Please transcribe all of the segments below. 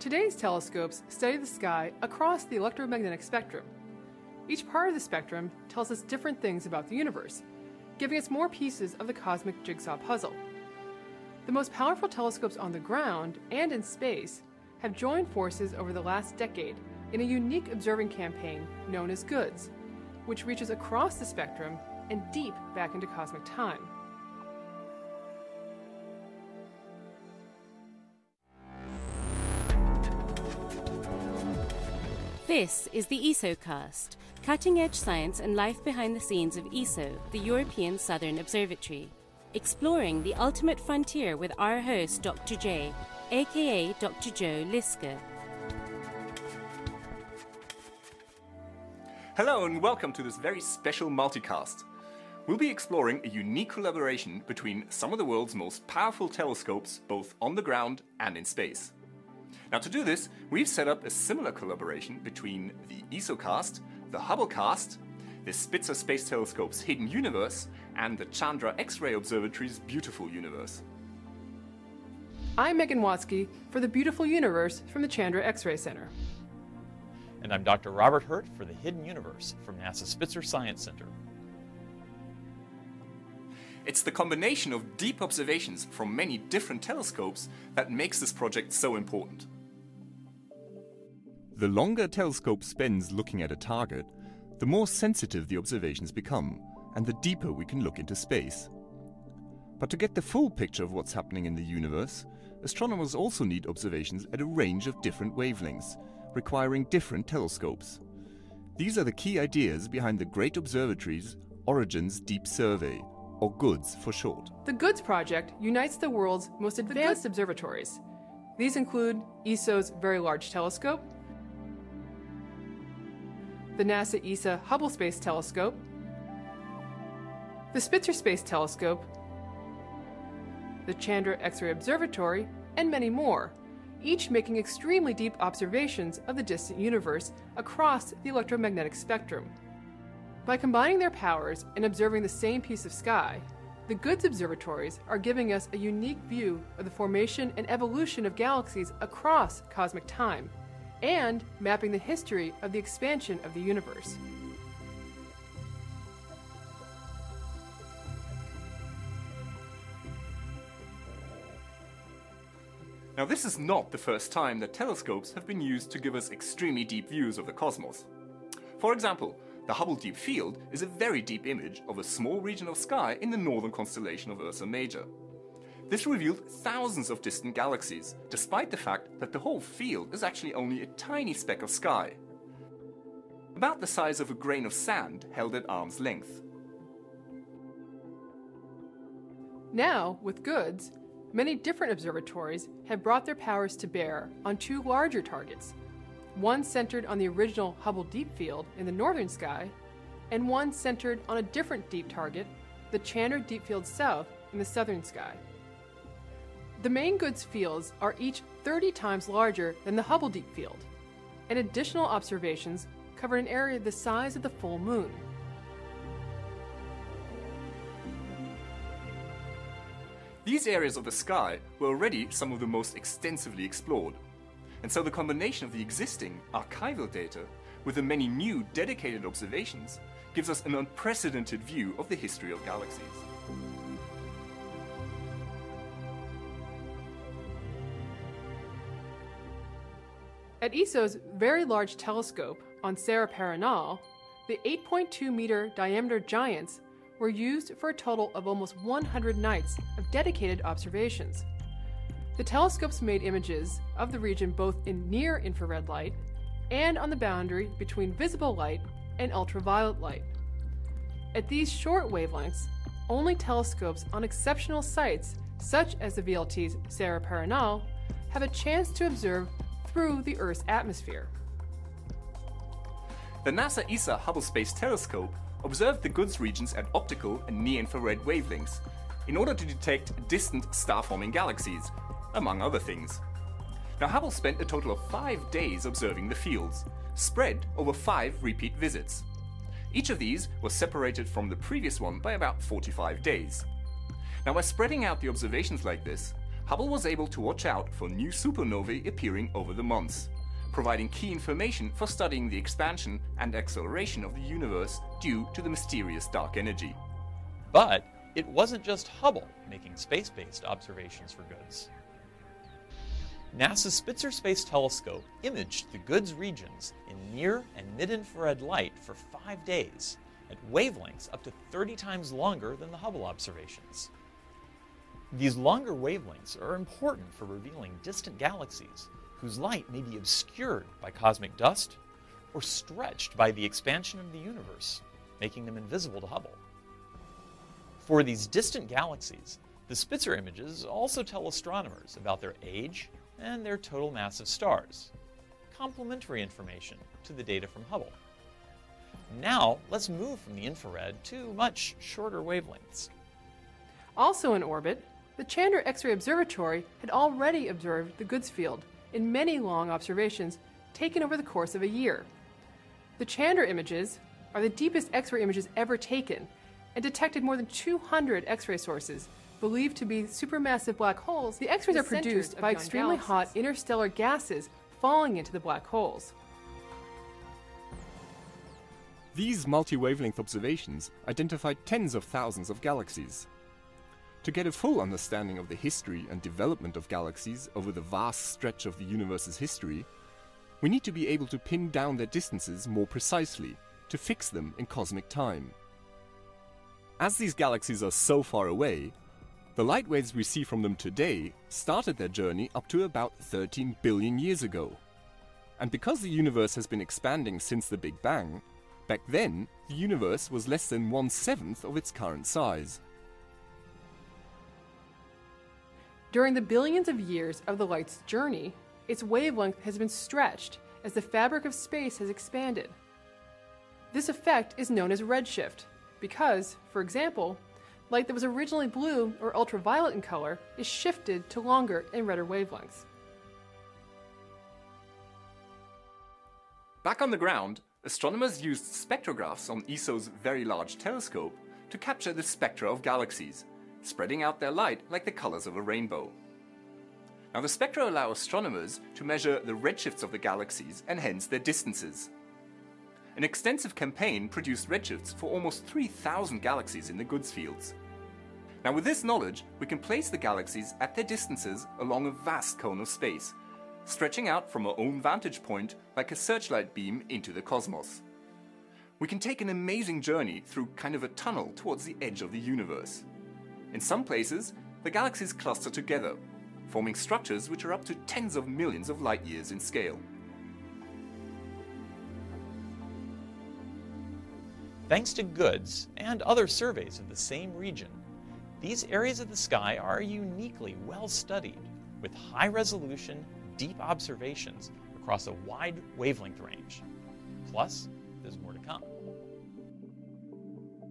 Today's telescopes study the sky across the electromagnetic spectrum. Each part of the spectrum tells us different things about the universe, giving us more pieces of the cosmic jigsaw puzzle. The most powerful telescopes on the ground and in space have joined forces over the last decade in a unique observing campaign known as GOODS, which reaches across the spectrum and deep back into cosmic time. This is the ESOcast, cutting-edge science and life behind the scenes of ESO, the European Southern Observatory, exploring the ultimate frontier with our host, Dr. J, aka Dr. Joe Liske. Hello and welcome to this very special multicast. We'll be exploring a unique collaboration between some of the world's most powerful telescopes, both on the ground and in space. Now, to do this, we've set up a similar collaboration between the ESOcast, the Hubblecast, the Spitzer Space Telescope's Hidden Universe, and the Chandra X-ray Observatory's Beautiful Universe. I'm Megan Watsky for the Beautiful Universe from the Chandra X-ray Center. And I'm Dr. Robert Hurt for the Hidden Universe from NASA's Spitzer Science Center. It's the combination of deep observations from many different telescopes that makes this project so important. The longer a telescope spends looking at a target, the more sensitive the observations become, and the deeper we can look into space. But to get the full picture of what's happening in the universe, astronomers also need observations at a range of different wavelengths, requiring different telescopes. These are the key ideas behind the Great Observatories Origins Deep Survey, or GOODS for short. The GOODS project unites the world's most advanced observatories. These include ESO's Very Large Telescope, the NASA ESA Hubble Space Telescope, the Spitzer Space Telescope, the Chandra X-ray Observatory, and many more, each making extremely deep observations of the distant universe across the electromagnetic spectrum. By combining their powers and observing the same piece of sky, the GOODS observatories are giving us a unique view of the formation and evolution of galaxies across cosmic time, and mapping the history of the expansion of the universe. Now, this is not the first time that telescopes have been used to give us extremely deep views of the cosmos. For example, the Hubble Deep Field is a very deep image of a small region of sky in the northern constellation of Ursa Major. This revealed thousands of distant galaxies, despite the fact that the whole field is actually only a tiny speck of sky, about the size of a grain of sand held at arm's length. Now, with GOODS, many different observatories have brought their powers to bear on two larger targets, one centered on the original Hubble Deep Field in the northern sky, and one centered on a different deep target, the Chandra Deep Field South in the southern sky. The main GOODS fields are each 30 times larger than the Hubble Deep Field, and additional observations cover an area the size of the full moon. These areas of the sky were already some of the most extensively explored, and so the combination of the existing archival data with the many new dedicated observations gives us an unprecedented view of the history of galaxies. At ESO's Very Large Telescope on Serra Paranal, the 8.2-meter diameter giants were used for a total of almost 100 nights of dedicated observations. The telescopes made images of the region both in near-infrared light and on the boundary between visible light and ultraviolet light. At these short wavelengths, only telescopes on exceptional sites, such as the VLT's Serra Paranal, have a chance to observe through the Earth's atmosphere. The NASA ESA Hubble Space Telescope observed the GOODS regions at optical and near-infrared wavelengths in order to detect distant star-forming galaxies, among other things. Now, Hubble spent a total of 5 days observing the fields, spread over 5 repeat visits. Each of these was separated from the previous one by about 45 days. Now, by spreading out the observations like this, Hubble was able to watch out for new supernovae appearing over the months, providing key information for studying the expansion and acceleration of the universe due to the mysterious dark energy. But it wasn't just Hubble making space-based observations for GOODS. NASA's Spitzer Space Telescope imaged the GOODS regions in near and mid-infrared light for 5 days at wavelengths up to 30 times longer than the Hubble observations. These longer wavelengths are important for revealing distant galaxies whose light may be obscured by cosmic dust or stretched by the expansion of the universe, making them invisible to Hubble. For these distant galaxies, the Spitzer images also tell astronomers about their age and their total mass of stars, complementary information to the data from Hubble. Now, let's move from the infrared to much shorter wavelengths. Also in orbit, the Chandra X-ray Observatory had already observed the GOODS field in many long observations taken over the course of a year. The Chandra images are the deepest X-ray images ever taken and detected more than 200 X-ray sources believed to be supermassive black holes. The X-rays are produced by extremely hot interstellar gases falling into the black holes. These multi-wavelength observations identified tens of thousands of galaxies. To get a full understanding of the history and development of galaxies over the vast stretch of the universe's history, we need to be able to pin down their distances more precisely to fix them in cosmic time. As these galaxies are so far away, the light waves we see from them today started their journey up to about 13 billion years ago. And because the universe has been expanding since the Big Bang, back then the universe was less than 1/7 of its current size. During the billions of years of the light's journey, its wavelength has been stretched as the fabric of space has expanded. This effect is known as redshift because, for example, light that was originally blue or ultraviolet in color is shifted to longer and redder wavelengths. Back on the ground, astronomers used spectrographs on ESO's Very Large Telescope to capture the spectra of galaxies, spreading out their light like the colors of a rainbow. Now, the spectra allow astronomers to measure the redshifts of the galaxies and hence their distances. An extensive campaign produced redshifts for almost 3,000 galaxies in the GOODS fields. Now, with this knowledge, we can place the galaxies at their distances along a vast cone of space, stretching out from our own vantage point like a searchlight beam into the cosmos. We can take an amazing journey through kind of a tunnel towards the edge of the universe. In some places, the galaxies cluster together, forming structures which are up to tens of millions of light years in scale. Thanks to GOODS and other surveys of the same region, these areas of the sky are uniquely well studied, with high-resolution, deep observations across a wide wavelength range. Plus, there's more to come.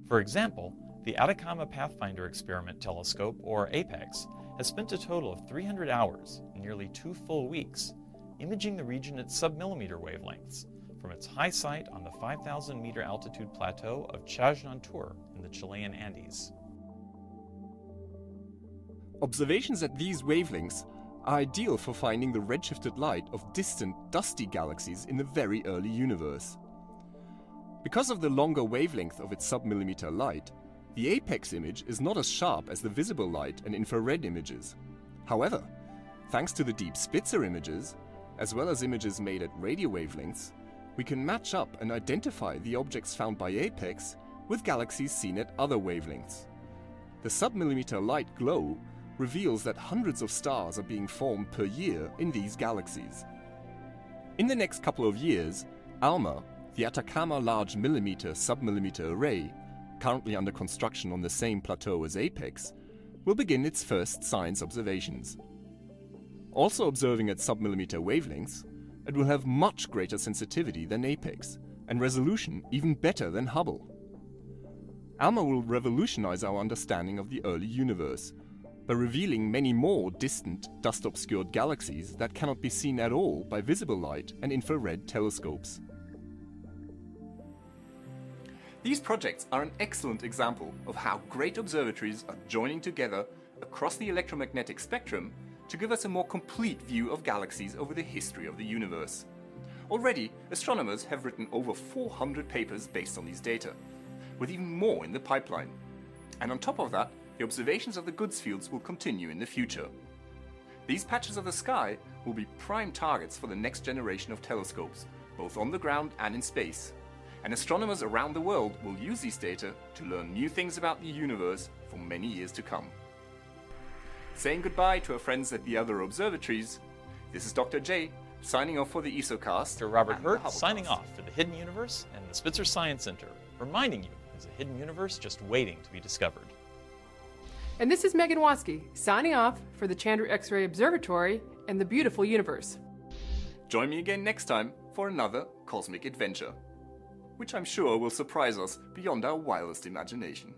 For example, the Atacama Pathfinder Experiment Telescope, or APEX, has spent a total of 300 hours, nearly 2 full weeks, imaging the region at submillimeter wavelengths from its high site on the 5,000-meter altitude plateau of Chajnantur in the Chilean Andes. Observations at these wavelengths are ideal for finding the redshifted light of distant, dusty galaxies in the very early universe. Because of the longer wavelength of its submillimeter light, the apex image is not as sharp as the visible light and infrared images. However, thanks to the deep Spitzer images, as well as images made at radio wavelengths, we can match up and identify the objects found by apex with galaxies seen at other wavelengths. The submillimeter light glow reveals that hundreds of stars are being formed per year in these galaxies. In the next couple of years, ALMA, the Atacama Large Millimeter Submillimeter Array, currently under construction on the same plateau as APEX, will begin its first science observations. Also observing at submillimeter wavelengths, it will have much greater sensitivity than APEX, and resolution even better than Hubble. ALMA will revolutionize our understanding of the early universe, by revealing many more distant, dust-obscured galaxies that cannot be seen at all by visible light and infrared telescopes. These projects are an excellent example of how great observatories are joining together across the electromagnetic spectrum to give us a more complete view of galaxies over the history of the universe. Already, astronomers have written over 400 papers based on these data, with even more in the pipeline. And on top of that, the observations of the goods fields will continue in the future. These patches of the sky will be prime targets for the next generation of telescopes, both on the ground and in space. And astronomers around the world will use these data to learn new things about the universe for many years to come. Saying goodbye to our friends at the other observatories, this is Dr. J, signing off for the ESOcast. Dr. Robert Hurt signing off for the Hidden Universe and the Spitzer Science Center, reminding you there's a hidden universe just waiting to be discovered. And this is Megan Watsky, signing off for the Chandra X-ray Observatory and the beautiful universe. Join me again next time for another cosmic adventure, which I'm sure will surprise us beyond our wildest imagination.